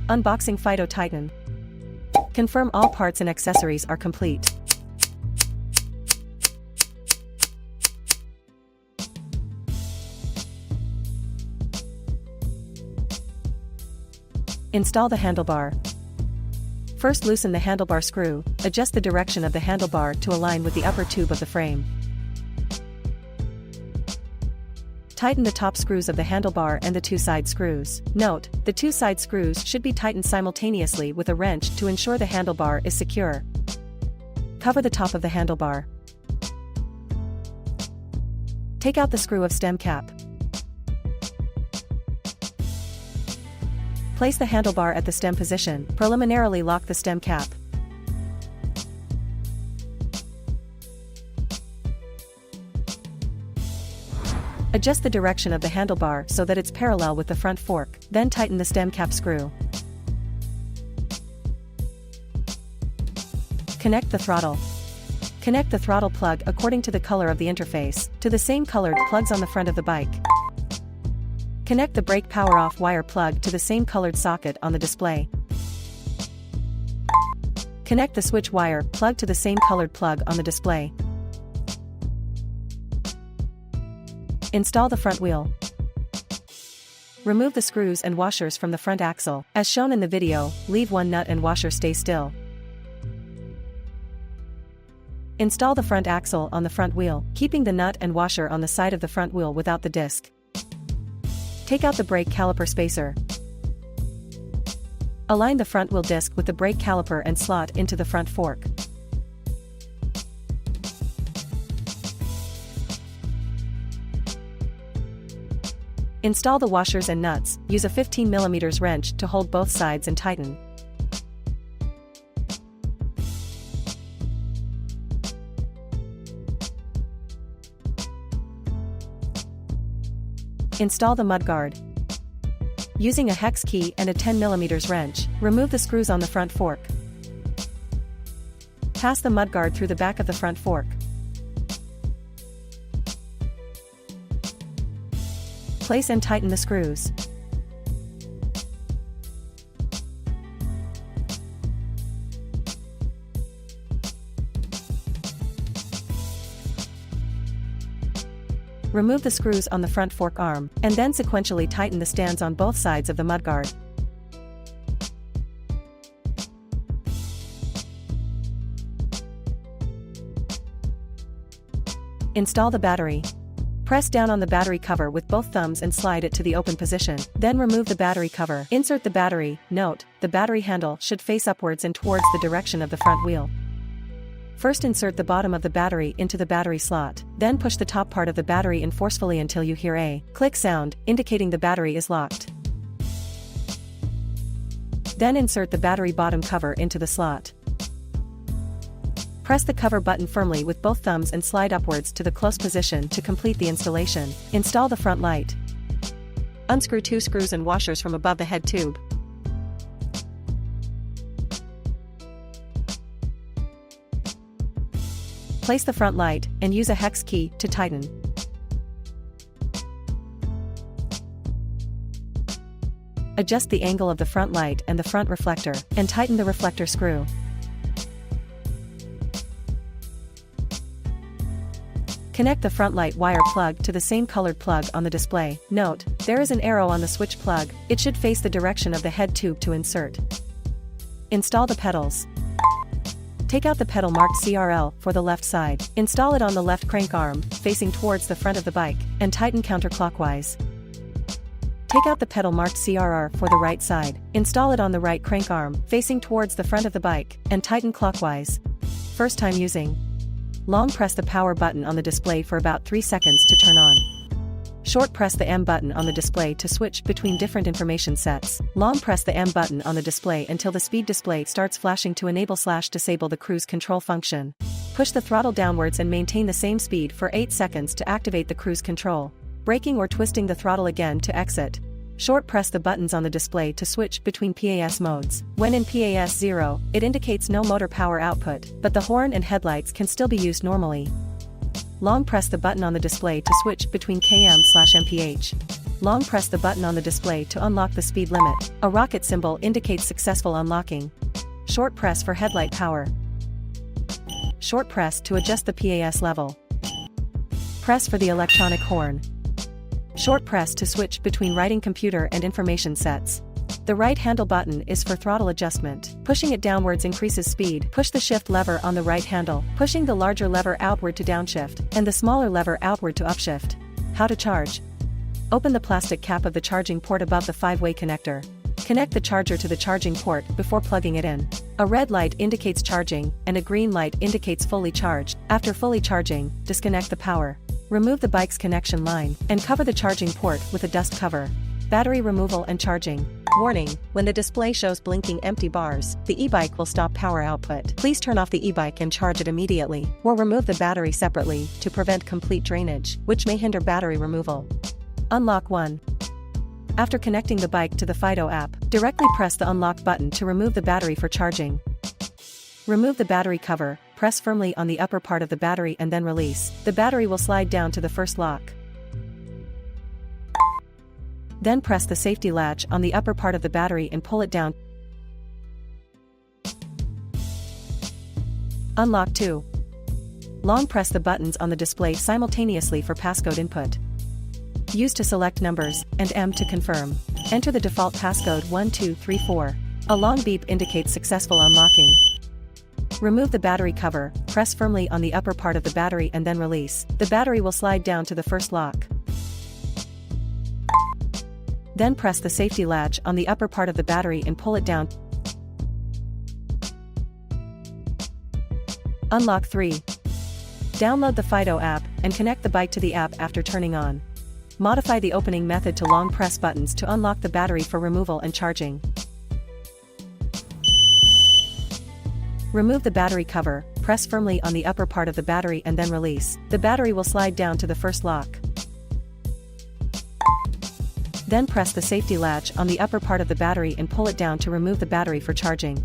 Unboxing Fiido Titan. Confirm all parts and accessories are complete. Install the handlebar. First, loosen the handlebar screw, adjust the direction of the handlebar to align with the upper tube of the frame. Tighten the top screws of the handlebar and the two side screws. Note, the two side screws should be tightened simultaneously with a wrench to ensure the handlebar is secure. Cover the top of the handlebar. Take out the screw of stem cap. Place the handlebar at the stem position. Preliminarily lock the stem cap. Adjust the direction of the handlebar so that it's parallel with the front fork, then tighten the stem cap screw. Connect the throttle. Connect the throttle plug according to the color of the interface, to the same colored plugs on the front of the bike. Connect the brake power-off wire plug to the same colored socket on the display. Connect the switch wire plug to the same colored plug on the display. Install the front wheel. Remove the screws and washers from the front axle. As shown in the video, leave one nut and washer stay still. Install the front axle on the front wheel, keeping the nut and washer on the side of the front wheel without the disc. Take out the brake caliper spacer. Align the front wheel disc with the brake caliper and slot into the front fork. Install the washers and nuts. Use a 15 mm wrench to hold both sides and tighten. Install the mudguard. Using a hex key and a 10 mm wrench, remove the screws on the front fork. Pass the mudguard through the back of the front fork. Place and tighten the screws. Remove the screws on the front fork arm, and then sequentially tighten the stands on both sides of the mudguard. Install the battery. Press down on the battery cover with both thumbs and slide it to the open position. Then remove the battery cover. Insert the battery. Note, the battery handle should face upwards and towards the direction of the front wheel. First, insert the bottom of the battery into the battery slot, then push the top part of the battery in forcefully until you hear a click sound, indicating the battery is locked. Then insert the battery bottom cover into the slot. Press the cover button firmly with both thumbs and slide upwards to the close position to complete the installation. Install the front light. Unscrew two screws and washers from above the head tube. Place the front light, and use a hex key to tighten. Adjust the angle of the front light and the front reflector, and tighten the reflector screw. Connect the front light wire plug to the same colored plug on the display. Note, there is an arrow on the switch plug. It should face the direction of the head tube to insert. Install the pedals. Take out the pedal marked CRL for the left side. Install it on the left crank arm, facing towards the front of the bike, and tighten counterclockwise. Take out the pedal marked CRR for the right side. Install it on the right crank arm, facing towards the front of the bike, and tighten clockwise. First time using. Long press the power button on the display for about 3 seconds to turn on. Short press the M button on the display to switch between different information sets. Long press the M button on the display until the speed display starts flashing to enable/disable the cruise control function. Push the throttle downwards and maintain the same speed for 8 seconds to activate the cruise control. Braking or twisting the throttle again to exit. Short press the buttons on the display to switch between PAS modes. When in PAS 0, it indicates no motor power output, but the horn and headlights can still be used normally. Long press the button on the display to switch between km/mph. Long press the button on the display to unlock the speed limit. A rocket symbol indicates successful unlocking. Short press for headlight power. Short press to adjust the PAS level. Press for the electronic horn. Short press to switch between writing computer and information sets. The right handle button is for throttle adjustment. Pushing it downwards increases speed. Push the shift lever on the right handle, pushing the larger lever outward to downshift, and the smaller lever outward to upshift. How to charge. Open the plastic cap of the charging port above the 5-way connector. Connect the charger to the charging port before plugging it in. A red light indicates charging, and a green light indicates fully charged. After fully charging, disconnect the power. Remove the bike's connection line, and cover the charging port with a dust cover. Battery removal and charging. Warning: when the display shows blinking empty bars, the e-bike will stop power output. Please turn off the e-bike and charge it immediately, or remove the battery separately to prevent complete drainage, which may hinder battery removal. Unlock 1. After connecting the bike to the Fiido app, directly press the unlock button to remove the battery for charging. Remove the battery cover, press firmly on the upper part of the battery and then release. The battery will slide down to the first lock. Then press the safety latch on the upper part of the battery and pull it down. Unlock 2. Long press the buttons on the display simultaneously for passcode input. Use to select numbers, and M to confirm. Enter the default passcode 1234. A long beep indicates successful unlocking. Remove the battery cover, press firmly on the upper part of the battery and then release. The battery will slide down to the first lock. Then press the safety latch on the upper part of the battery and pull it down. Unlock 3. Download the Fiido app and connect the bike to the app after turning on. Modify the opening method to long press buttons to unlock the battery for removal and charging. Remove the battery cover, press firmly on the upper part of the battery and then release. The battery will slide down to the first lock. Then press the safety latch on the upper part of the battery and pull it down to remove the battery for charging.